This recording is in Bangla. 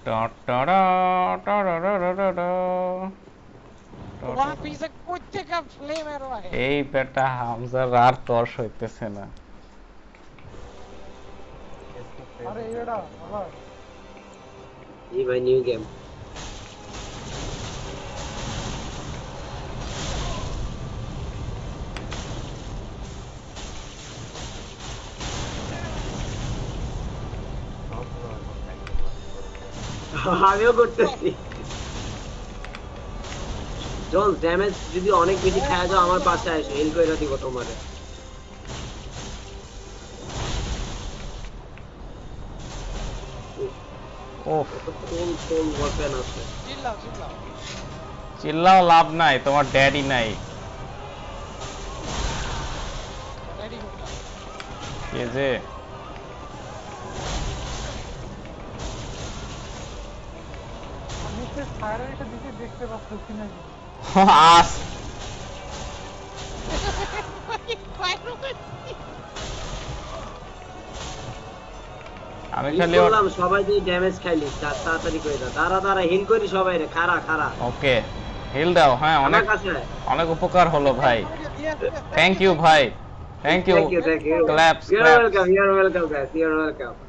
টা টা টা টা টা টা টা টা। ওয়ান পিসে কই থেকে ফ্লেম এরো আহে? এই বেটা হামজার আর তর্স হইতেছে না। আরে এডা আবার জি ভাই নিউ গেম আমিও করতেছি জল ড্যামেজ যদি অনেক বেশি খায় যাও আমার পাশে আসো হিল কইরা দিব তোমারে ওফ, কোন কোন ওয়েপন আছে চিল্লাও চিল্লাও। চিল্লাও লাভ নাই, তোমার ড্যাডি নাই। রেডি করলাম। কে যে আমি তো ফায়ারের একটা দিকে দেখতে পাচ্ছি না আস আমি হিল খালি করলাম সবাই যে ড্যামেজ খাইলি তাড়াতাড়ি করে দাও দাঁড়া দাঁড়া হিল করি সবাই রে খাড়া খাড়া ওকে হিল দাও। হ্যাঁ, আমার অনেক কাছে আয়। অনেক উপকার হলো ভাই। থ্যাংক ইউ ভাই, thank you. Thank you. Claps You're claps. welcome. You're welcome, guys. You're welcome.